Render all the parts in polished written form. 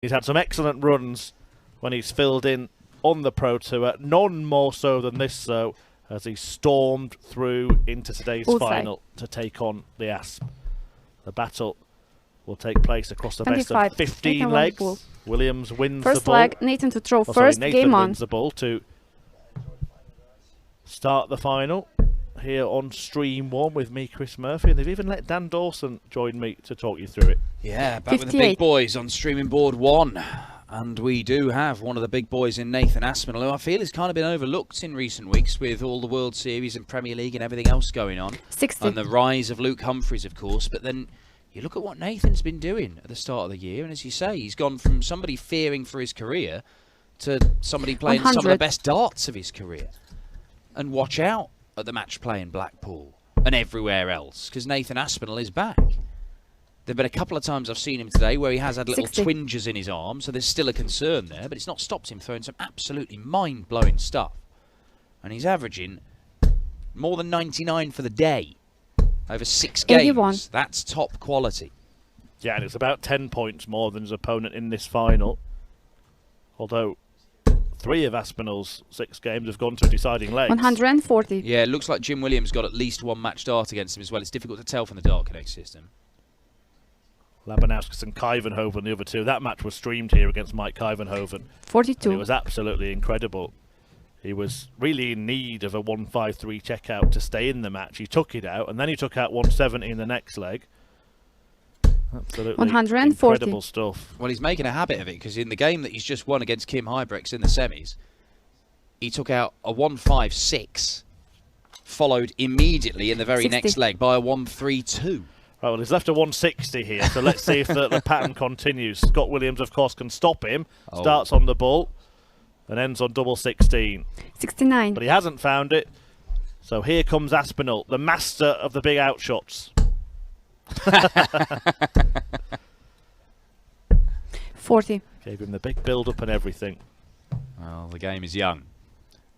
He's had some excellent runs when he's filled in on the Pro Tour, none more so than this, so as he stormed through into today's final to take on the Asp. The battle will take place across the best of 15 legs. Williams wins the ball. First leg, Nathan to throw first, Nathan game on. wins the ball to start the final here on Stream 1 with me, Chris Murphy, and they've even let Dan Dawson join me to talk you through it. Yeah, back with the big boys on Streaming Board 1. And we do have one of the big boys in Nathan Aspinall, who I feel has kind of been overlooked in recent weeks with all the World Series and Premier League and everything else going on. 60. And the rise of Luke Humphries, of course. But then you look at what Nathan's been doing at the start of the year, and as you say, he's gone from somebody fearing for his career to somebody playing 100. some of the best darts of his career. And watch out at the match play in Blackpool and everywhere else, because Nathan Aspinall is back. There have been a couple of times I've seen him today where he has had little 60. twinges in his arm, so there's still a concern there, but it's not stopped him throwing some absolutely mind-blowing stuff. And he's averaging more than 99 for the day over 6 games. 81. That's top quality. Yeah, and it's about 10 points more than his opponent in this final. Although 3 of Aspinall's 6 games have gone to deciding legs. 140. Yeah, it looks like Jim Williams got at least one match dart against him as well. It's difficult to tell from the Dart Connect system. Labanauskas and Kuyvenhoven, the other two. That match was streamed here against Mike Kuyvenhoven. 42. It was absolutely incredible. He was really in need of a 153 checkout to stay in the match. He took it out, and then he took out 170 in the next leg. Absolutely 140. incredible stuff. Well, he's making a habit of it, because in the game that he's just won against Kim Huybrechts in the semis, he took out a 156, followed immediately in the very 60. next leg by a 132. Right, well, he's left a 160 here, so let's see if the pattern continues. Scott Williams, of course, can stop him. Starts on the ball and ends on double 16. 69. But he hasn't found it. So here comes Aspinall, the master of the big outshots. 40. Gave him the big build-up and everything. Well, the game is young,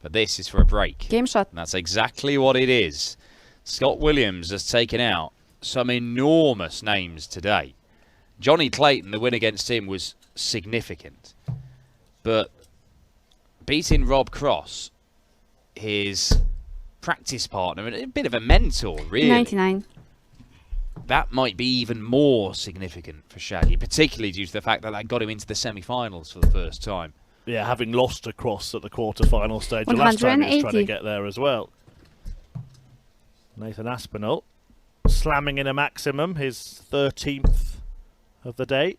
but this is for a break. Game shot. And that's exactly what it is. Scott Williams has taken out some enormous names today. Johnny Clayton, the win against him was significant. But beating Rob Cross, his practice partner, and a bit of a mentor, really. 99. That might be even more significant for Shaggy, particularly due to the fact that that got him into the semi-finals for the first time. Yeah, having lost to Cross at the quarter-final stage the last time he was trying to get there as well. Nathan Aspinall slamming in a maximum, his 13th of the day.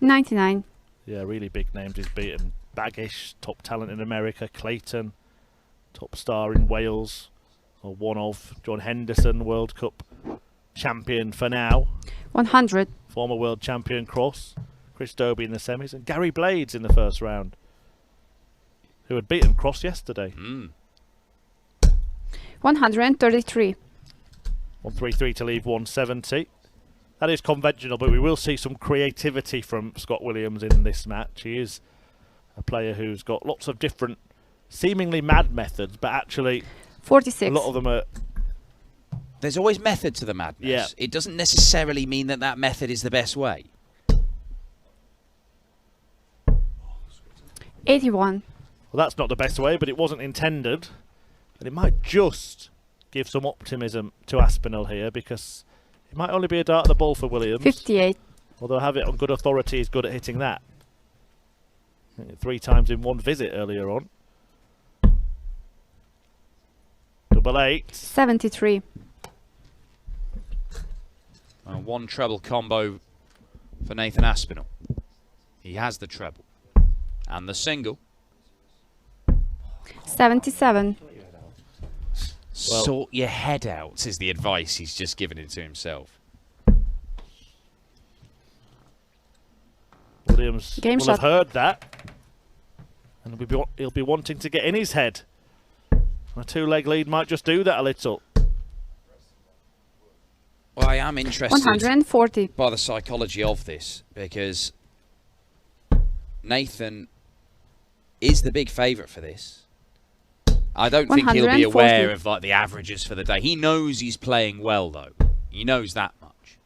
99. Yeah, really big names he's beaten. Baggish, top talent in America. Clayton, top star in Wales, or one of. John Henderson, World Cup champion for now. 100. Former world champion Cross. Chris Dobie in the semis. And Gary Blades in the first round, who had beaten Cross yesterday. 133. 133 to leave 170. That is conventional, but we will see some creativity from Scott Williams in this match. He is a player who's got lots of different, seemingly mad methods, but actually 46. a lot of them are... There's always method to the madness. Yeah. It doesn't necessarily mean that that method is the best way. 81. Well, that's not the best way, but it wasn't intended. And it might just give some optimism to Aspinall here, because it might only be a dart at the ball for Williams. 58. Although I have it on good authority, he's good at hitting that. I think 3 times in one visit earlier on. Double 8. 73. One treble combo for Nathan Aspinall. He has the treble. And the single. 77. Well, sort your head out is the advice he's just given it to himself. Williams Game will shot. have heard that, and he'll be wanting to get in his head. A 2-leg lead might just do that a little. Well, I am interested 140. by the psychology of this, because Nathan is the big favourite for this. I don't think he'll be aware of like the averages for the day. He knows he's playing well, though. He knows that much.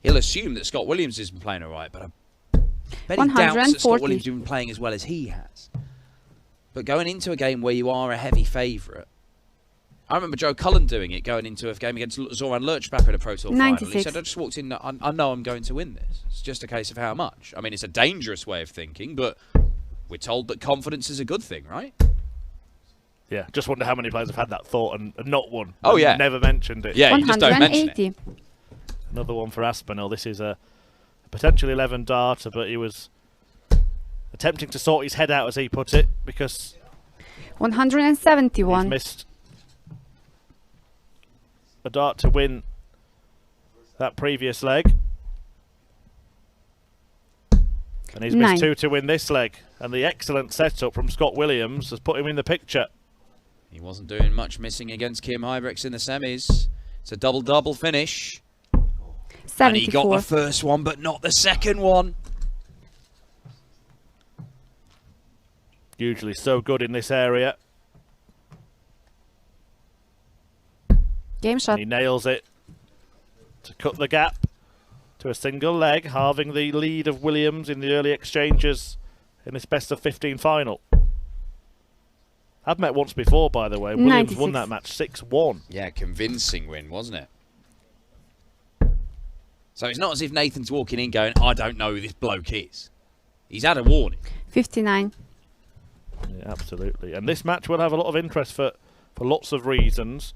He'll assume that Scott Williams isn't playing all right, but Many doubts that Scott 140. Williams has been playing as well as he has. But going into a game where you are a heavy favourite, I remember Joe Cullen doing it, going into a game against Zoran Lerchbach in a Pro Tour final. He 96. said, I just walked in, I know I'm going to win this. It's just a case of how much. I mean, it's a dangerous way of thinking, but we're told that confidence is a good thing, right? Yeah, just wonder how many players have had that thought and not won. Oh, and yeah. Never mentioned it. Yeah, you just don't mention it. 180. Another one for Aspinall. This is a potential 11 darter, but he was attempting to sort his head out, as he put it, because he's 171. missed a dart to win that previous leg. And he's missed 2 to win this leg. And the excellent setup from Scott Williams has put him in the picture. He wasn't doing much missing against Kim Huybrechts in the semis. It's a double-double finish. 74. And he got the first one, but not the second one. Usually so good in this area. Game shot. And he nails it to cut the gap to a single leg, halving the lead of Williams in the early exchanges in this best of 15 final. I've met once before, by the way. Williams won 96. that match 6-1. Yeah, convincing win, wasn't it? So it's not as if Nathan's walking in going, I don't know who this bloke is. He's had a warning. 59. Yeah, absolutely. And this match will have a lot of interest for lots of reasons.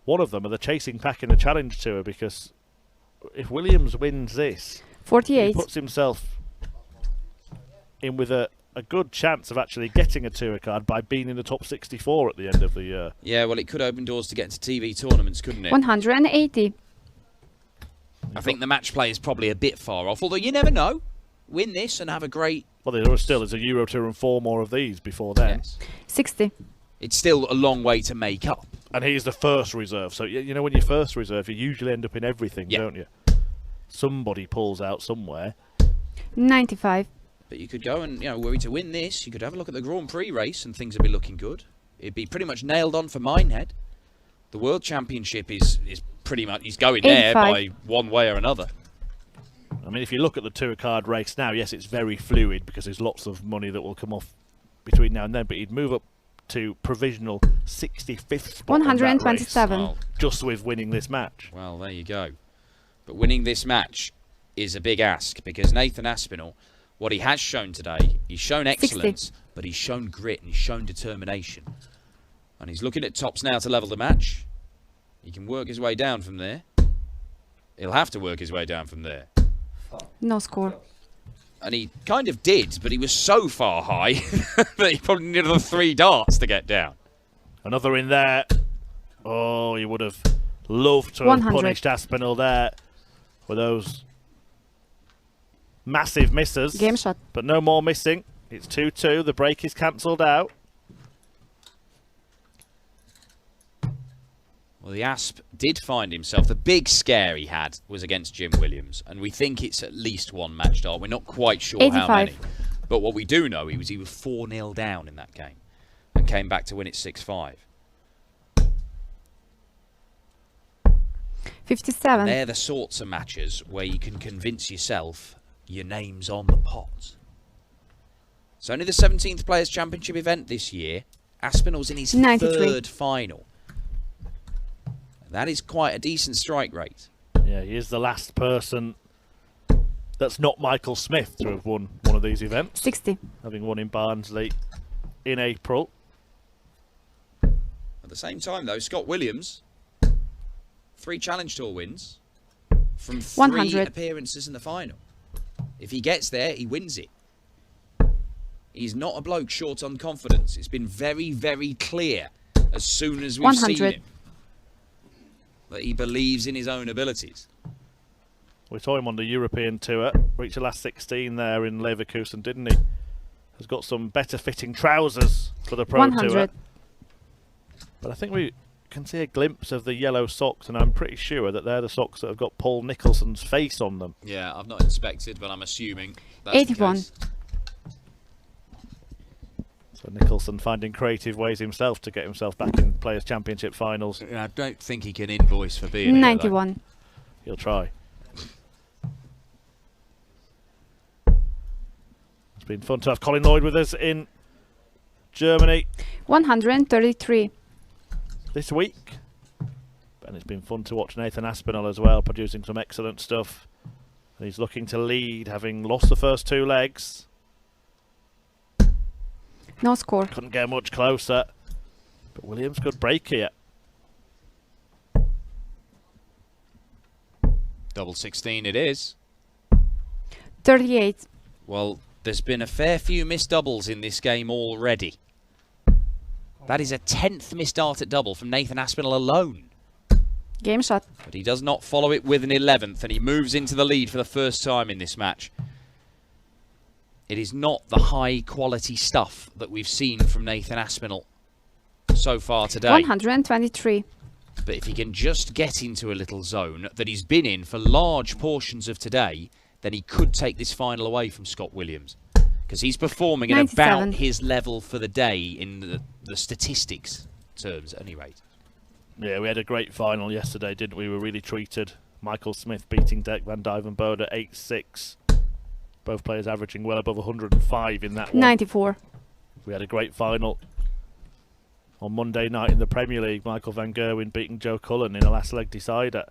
One of them are the chasing pack in the Challenge Tour, because if Williams wins this, 48. he puts himself in with a good chance of actually getting a tour card by being in the top 64 at the end of the year. Yeah, well, it could open doors to get into TV tournaments, couldn't it? 180. I think the match play is probably a bit far off, although you never know. Win this and have a great... Well, there still is a Euro Tour and 4 more of these before then. Yes. 60. It's still a long way to make up. And he's the first reserve. So, you know, when you're first reserve, you usually end up in everything, Yeah. don't you? Somebody pulls out somewhere. 95. But you could go and, were we to win this, you could have a look at the Grand Prix race and things would be looking good. It'd be pretty much nailed on for Minehead. The World Championship is pretty much, he's going there 85. by one way or another. I mean, if you look at the tour card race now, yes, it's very fluid because there's lots of money that will come off between now and then, but he'd move up to provisional 65th spot on that 127. race, just with winning this match. Well, there you go. But winning this match is a big ask, because Nathan Aspinall, what he has shown today, he's shown excellence, 60. but he's shown grit and he's shown determination. And he's looking at tops now to level the match. He can work his way down from there. He'll have to work his way down from there. No score. And he kind of did, but he was so far high that he probably needed the 3 darts to get down. Another in there. Oh, he would have loved to have 100. punished Aspinall there with those massive misses. Game shot. But no more missing. It's 2-2. The break is cancelled out. Well, the Asp did find himself. The big scare he had was against Jim Williams, and we think it's at least 1 match start. We're not quite sure 85. how many. But what we do know, he was 4-0 down in that game and came back to win it 6-5. 57. They're the sorts of matches where you can convince yourself your name's on the pot. It's only the 17th Players' Championship event this year. Aspinall's in his 93. 3rd final. That is quite a decent strike rate. Yeah, he is the last person that's not Michael Smith to have won one of these events. 60. Having won in Barnsley in April. At the same time, though, Scott Williams, 3 Challenge Tour wins from 3 100. appearances in the final. If he gets there, he wins it. He's not a bloke short on confidence. It's been very, very clear as soon as we've 100. seen him that he believes in his own abilities. We saw him on the European tour. Reached the last 16 there in Leverkusen, didn't he? Has got some better fitting trousers for the Pro 100. Tour. But I think we can see a glimpse of the yellow socks, and I'm pretty sure that they're the socks that have got Paul Nicholson's face on them. Yeah, I've not inspected, but I'm assuming that's 81. the case. So Nicholson finding creative ways himself to get himself back in Players' Championship finals. I don't think he can invoice for being 91. He'll try. It's been fun to have Colin Lloyd with us in Germany 133. this week. And it's been fun to watch Nathan Aspinall as well, producing some excellent stuff. And he's looking to lead, having lost the first 2 legs. No score. Couldn't get much closer. But Williams could break here. Double 16 it is. 38. Well, there's been a fair few missed doubles in this game already. That is a 10th missed dart at double from Nathan Aspinall alone. Game shot. But he does not follow it with an 11th, and he moves into the lead for the first time in this match. It is not the high-quality stuff that we've seen from Nathan Aspinall so far today. 123. But if he can just get into a little zone that he's been in for large portions of today, then he could take this final away from Scott Williams. Because he's performing at 97. about his level for the day in the statistics terms, at any rate. Yeah, we had a great final yesterday, didn't we? We were really treated. Michael Smith beating Dirk van Duivenbode at 8-6. Both players averaging well above 105 in that one. 94. We had a great final on Monday night in the Premier League. Michael van Gerwen beating Joe Cullen in a last leg decider.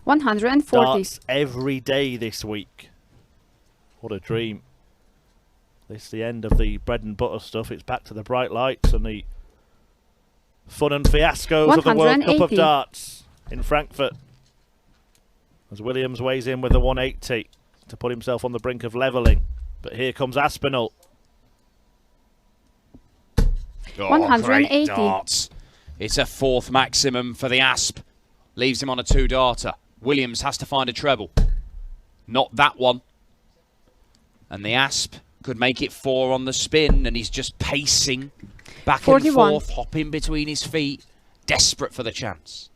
140. Darts every day this week. What a dream. This is the end of the bread and butter stuff. It's back to the bright lights and the fun and fiascos of the World Cup of 180. Darts in Frankfurt. As Williams weighs in with a 180 to put himself on the brink of levelling. But here comes Aspinall. Oh, 180. great darts. It's a 4th maximum for the Asp. Leaves him on a 2-darter. Williams has to find a treble. Not that one. And the Asp could make it 4 on the spin, and he's just pacing back 41. and forth, hopping between his feet, desperate for the chance.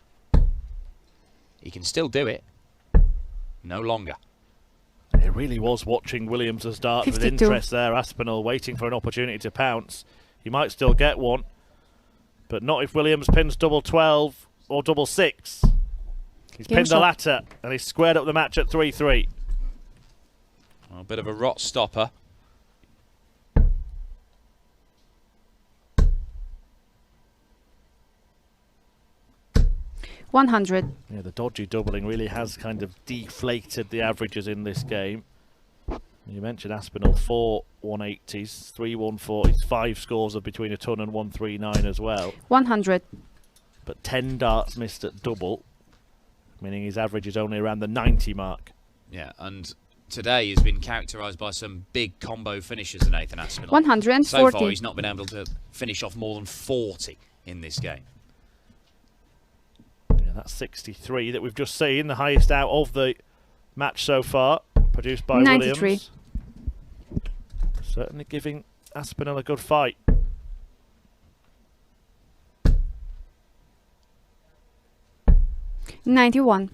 He can still do it. No longer. It really was watching Williams' dart with 52. interest there. Aspinall waiting for an opportunity to pounce. He might still get one, but not if Williams pins double 12 or double 6. He's Game pinned the shot. latter, and he's squared up the match at 3-3. A bit of a rot stopper. $100. Yeah, the dodgy doubling really has kind of deflated the averages in this game. You mentioned Aspinall, 4 180s, 3 140s, 5 scores of between a ton and 139 as well. 100. But 10 darts missed at double, meaning his average is only around the 90 mark. Yeah, and today has been characterised by some big combo finishes of Nathan Aspinall. 140. So far, he's not been able to finish off more than 40 in this game. Yeah, that's 63 that we've just seen, the highest out of the match so far, produced by 93. Williams. Certainly giving Aspinall a good fight. $91.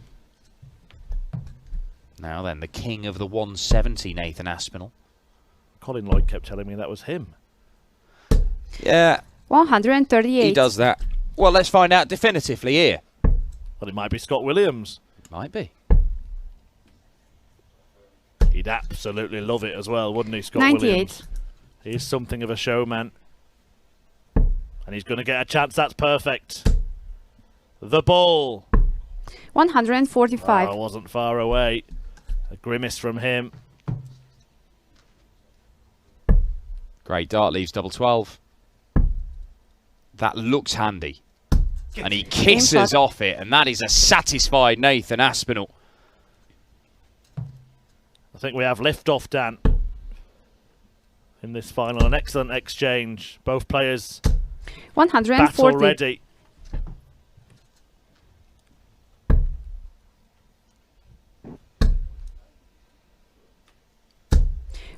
Now then, the king of the 170, Nathan Aspinall. Colin Lloyd kept telling me that was him. Yeah, 138. he does that. Well, let's find out definitively here. But it might be Scott Williams. Might be. He'd absolutely love it as well, wouldn't he, Scott 98. Williams? He's something of a showman. And he's going to get a chance. That's perfect. The ball. 145. Oh, wasn't far away. A grimace from him. Great dart, leaves double 12. That looks handy. And he kisses off it, and that is a satisfied Nathan Aspinall. I think we have liftoff, Dan, in this final. An excellent exchange. Both players 140. battle ready.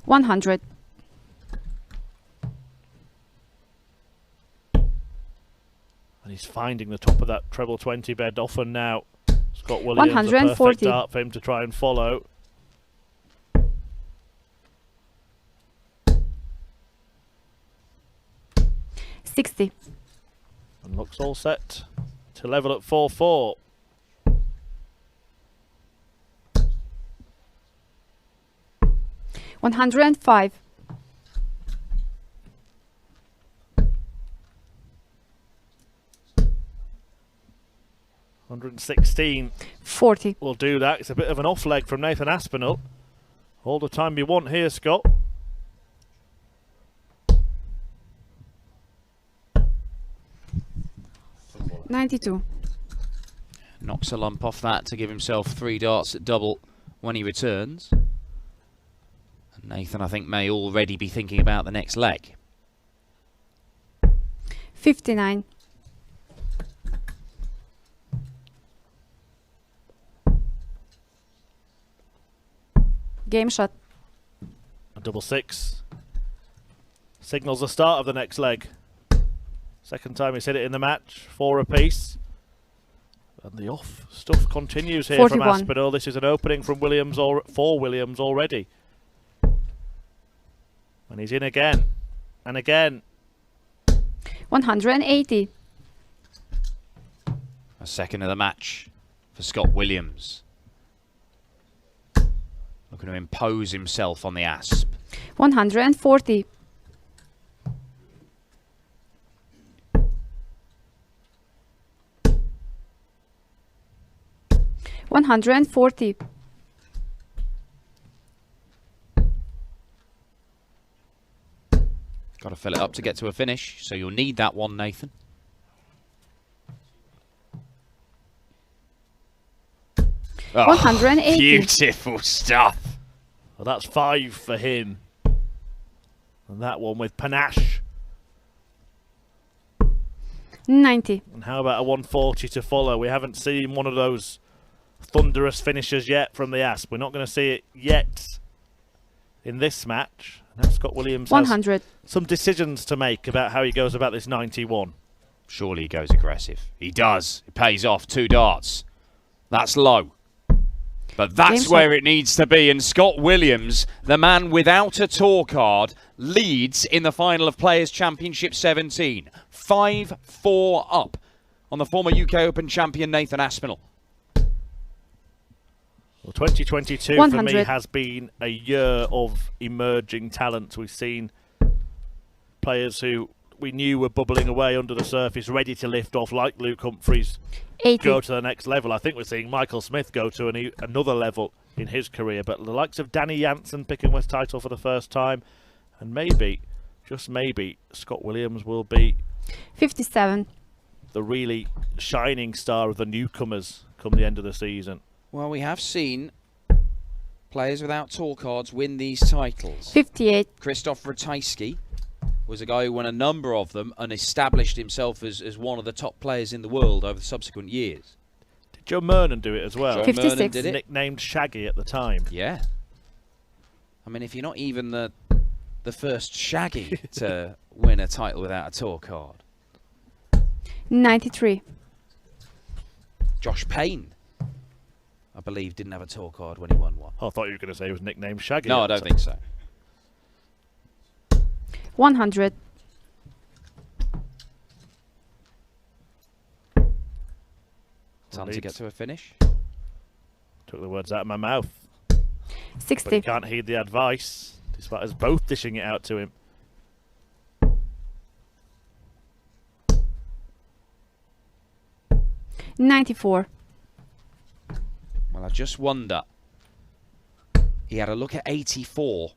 $100. And he's finding the top of that treble 20 bed often now. Scott Williams, a 140. perfect dart for him to try and follow. $60. And looks all set to level at 4-4. 105. 116 40. will do that. It's a bit of an off leg from Nathan Aspinall. All the time you want here, Scott. $92. Knocks a lump off that to give himself 3 darts at double when he returns. And Nathan, I think, may already be thinking about the next leg. 59. Game shot. A double 6 signals the start of the next leg. Second time he's hit it in the match, 4 apiece. And the off stuff continues here 41. from Aspinall. This is an opening from Williams for Williams already. And he's in again and again. 180. A second of the match for Scott Williams. Looking to impose himself on the Asp. 140. 140. Got to fill it up to get to a finish, so you'll need that one, Nathan. Oh, 180. Beautiful stuff. Well, that's 5 for him. And that one with panache. 90. And how about a 140 to follow? We haven't seen one of those thunderous finishes yet from the Asp. We're not going to see it yet in this match. Now Scott Williams 100. has some decisions to make about how he goes about this 91. Surely he goes aggressive. He does. It pays off. 2 darts. That's low. But that's Game where shot. it needs to be. And Scott Williams, the man without a tour card, leads in the final of Players' Championship 17. 5-4 up on the former UK Open champion Nathan Aspinall. Well, 2022 for 100. me has been a year of emerging talent. We've seen players who we knew were bubbling away under the surface, ready to lift off, like Luke Humphries, 80. go to the next level. I think we're seeing Michael Smith go to another level in his career. But the likes of Danny Jansen picking West title for the first time, and maybe, just maybe, Scott Williams will be 57. the really shining star of the newcomers come the end of the season. Well, we have seen players without tour cards win these titles. 58. Krzysztof Ratajski was a guy who won a number of them and established himself as one of the top players in the world over the subsequent years. Did Joe Mernon do it as well? Joe 56. Mernon did it. Nicknamed Shaggy at the time. Yeah. I mean, if you're not even the first Shaggy to win a title without a tour card. 93. Josh Payne, I believe, didn't have a tour card when he won one. Oh, I thought you were going to say he was nicknamed Shaggy. No, I don't think so. 100. Time to get to a finish. Took the words out of my mouth. 60. But he can't heed the advice, despite us both dishing it out to him. $94. Well, I just wonder. He had a look at 84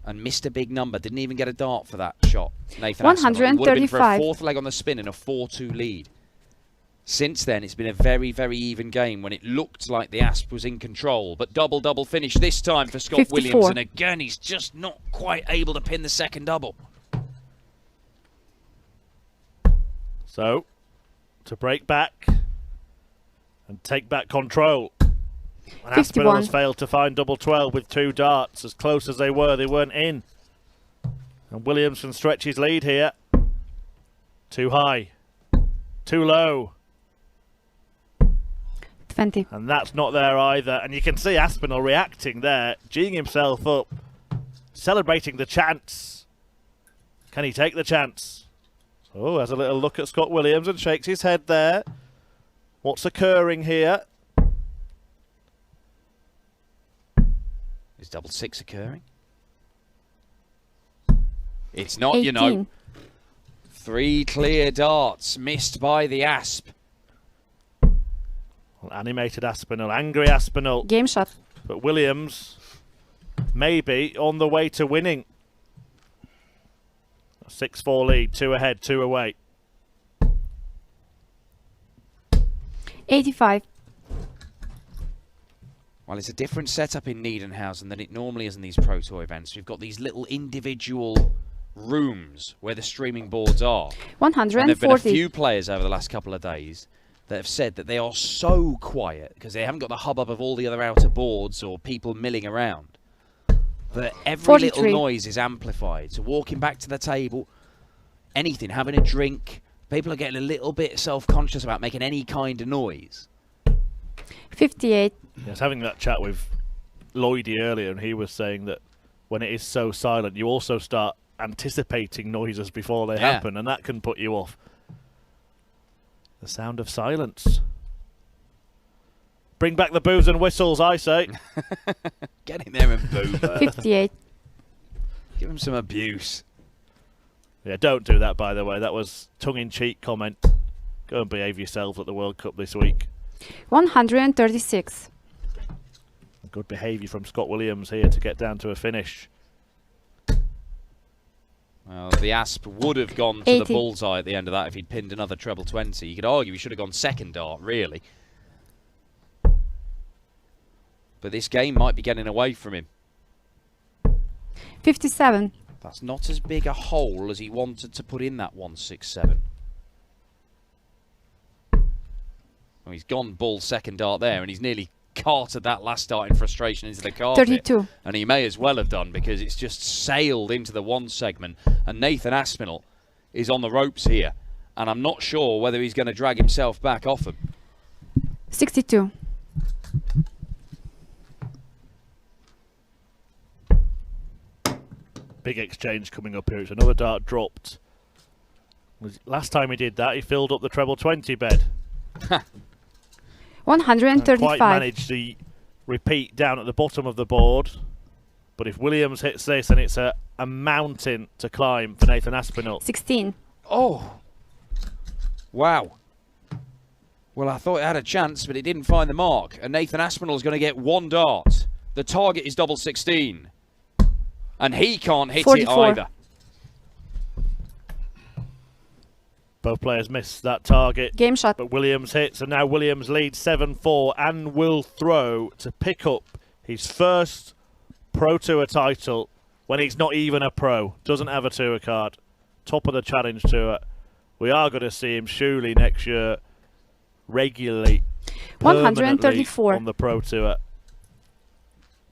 and missed a big number. Didn't even get a dart for that shot. Nathan Aspinall. It would have been for a 135. fourth leg on the spin and a 4-2 lead. Since then, it's been a very, very even game when it looked like the Asp was in control. But double finish this time for Scott 54. Williams. And again, he's just not quite able to pin the second double. So, to break back and take back control. And Aspinall 51. has failed to find double 12 with 2 darts. As close as they weren't in. And Williams can stretch his lead here. Too high. Too low. 20. And that's not there either. And you can see Aspinall reacting there, geeing himself up, celebrating the chance. Can he take the chance? Oh, has a little look at Scott Williams and shakes his head there. What's occurring here? Is double six occurring? It's not, 18. you know. 3 clear darts missed by the Asp. Well, animated Aspinall, angry Aspinall. Game shot. But Williams maybe on the way to winning. A 6-4 lead, 2 ahead, 2 away. 85. Well, it's a different setup in Niedenhausen than it normally is in these Pro Tour events. We've got these little individual rooms where the streaming boards are. 140. And there have been a few players over the last couple of days that have said that they are so quiet because they haven't got the hubbub of all the other outer boards or people milling around. But every 43. little noise is amplified. So walking back to the table, anything, having a drink, people are getting a little bit self-conscious about making any kind of noise. 58. I was having that chat with Lloydie earlier, and he was saying that when it is so silent, you also start anticipating noises before they happen, and that can put you off. The sound of silence. Bring back the boos and whistles, I say. Get in there and boo. 58. Give him some abuse. Yeah, don't do that, by the way. That was tongue-in-cheek comment. Go and behave yourselves at the World Cup this week. 136. Good behaviour from Scott Williams here to get down to a finish. Well, the Asp would have gone to 80. the bullseye at the end of that if he'd pinned another treble 20. You could argue he should have gone second dart, really. But this game might be getting away from him. 57. That's not as big a hole as he wanted to put in that 167. Well, he's gone bull second dart there, and he's nearly carted that last dart in frustration into the carpet. 32. And he may as well have done, because it's just sailed into the one segment. And Nathan Aspinall is on the ropes here. And I'm not sure whether he's going to drag himself back off him. 62. Big exchange coming up here. It's another dart dropped. Last time he did that, he filled up the treble 20 bed. 135. Quite managed the repeat down at the bottom of the board. But if Williams hits this, then it's a mountain to climb for Nathan Aspinall. 16. Oh! Wow. Well, I thought it had a chance, but it didn't find the mark. And Nathan Aspinall is going to get one dart. The target is double 16. And he can't hit 44. it either. Both players missed that target. Game shot. But Williams hits, and now Williams leads 7-4 and will throw to pick up his first Pro Tour title when he's not even a pro. Doesn't have a tour card. Top of the Challenge Tour. We are going to see him surely next year regularly, 134 on the Pro Tour.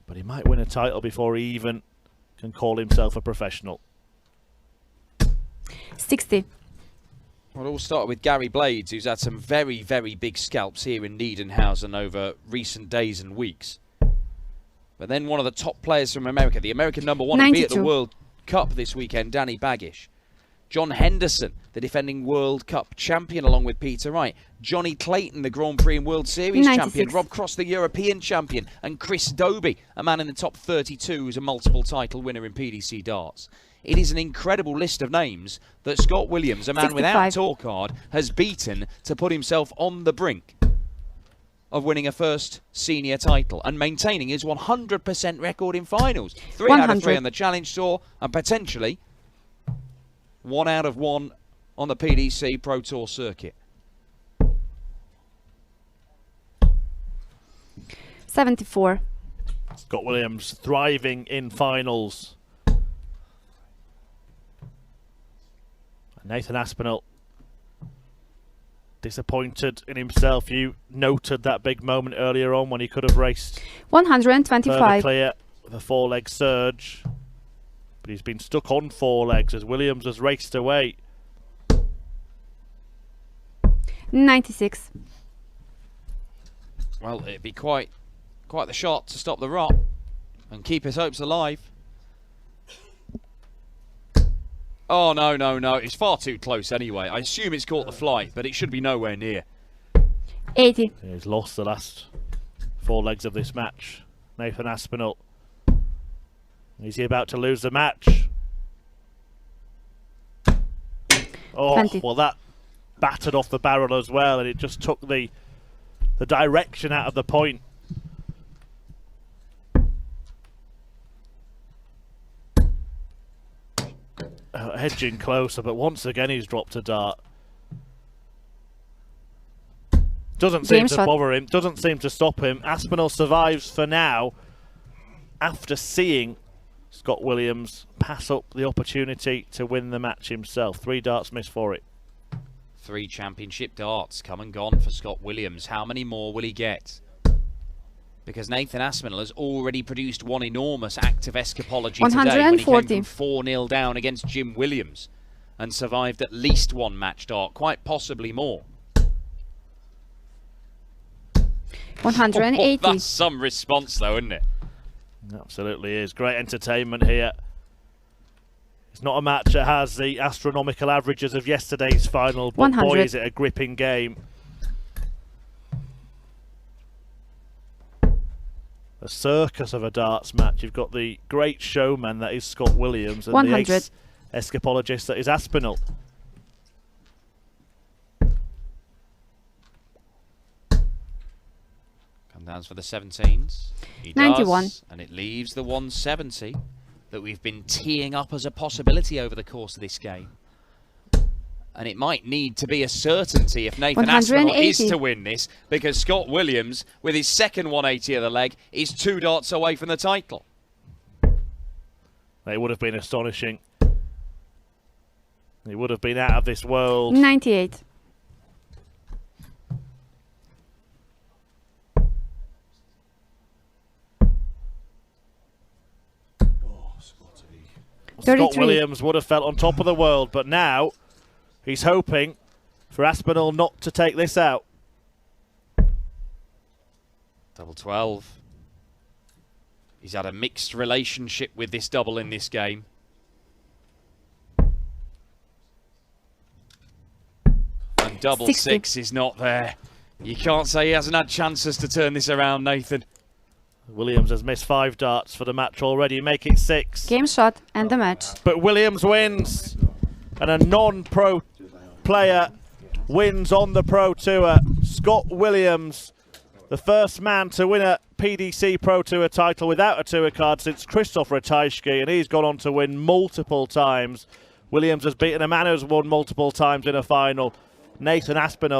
But he might win a title before he even can call himself a professional. 60. Well, it all started with Gary Blades, who's had some very, very big scalps here in Niedenhausen over recent days and weeks. But then one of the top players from America, the American number one, will be at the 92. World Cup this weekend, Danny Baggish. John Henderson, the defending World Cup champion, along with Peter Wright. Johnny Clayton, the Grand Prix and World Series 96. champion. Rob Cross, the European champion. And Chris Dobie, a man in the top 32 who's a multiple title winner in PDC darts. It is an incredible list of names that Scott Williams, a man 65. without a tour card, has beaten to put himself on the brink of winning a first senior title and maintaining his 100% record in finals. 3 out of 3 100. on the Challenge Tour and potentially 1 out of 1 on the PDC Pro Tour circuit. 74. Scott Williams thriving in finals. Nathan Aspinall disappointed in himself. You noted that big moment earlier on when he could have raced further 125. clear with a 4-leg surge. But he's been stuck on 4 legs as Williams has raced away. 96. Well, it'd be quite the shot to stop the rot and keep his hopes alive. Oh, no, no, no. It's far too close anyway. I assume it's caught the flight, but it should be nowhere near. 80. He's lost the last 4 legs of this match. Nathan Aspinall. Is he about to lose the match? Oh, 20. well, that battered off the barrel as well, and it just took the direction out of the point. Hedging closer, but once again he's dropped a dart. Doesn't seem to bother him, doesn't seem to stop him. Aspinall survives for now after seeing Scott Williams pass up the opportunity to win the match himself. 3 darts missed for it. 3 championship darts come and gone for Scott Williams. How many more will he get? Because Nathan Aspinall has already produced one enormous act of escapology today when he came from 4-0 down against Jim Williams and survived at least 1 match dart, quite possibly more. 180. That's some response though, isn't it? Absolutely is. Great entertainment here. It's not a match that has the astronomical averages of yesterday's final, but 100. boy is it a gripping game. A circus of a darts match. You've got the great showman that is Scott Williams and 100. the ace escapologist that is Aspinall. Come down for the 17s. He 91. does, and it leaves the 170 that we've been teeing up as a possibility over the course of this game. And it might need to be a certainty if Nathan Aspinall is to win this, because Scott Williams, with his second 180 of the leg, is 2 darts away from the title. It would have been astonishing. It would have been out of this world. 98. Scott Williams would have felt on top of the world, but now he's hoping for Aspinall not to take this out. Double 12. He's had a mixed relationship with this double in this game. And double 6 is not there. You can't say he hasn't had chances to turn this around, Nathan. Williams has missed 5 darts for the match already. Make it 6. Game shot and the match. But Williams wins. And a non-pro player wins on the Pro Tour. Scott Williams, the first man to win a PDC Pro Tour title without a tour card since Krzysztof Ratajski, and he's gone on to win multiple times. Williams has beaten a man who's won multiple times in a final. Nathan Aspinall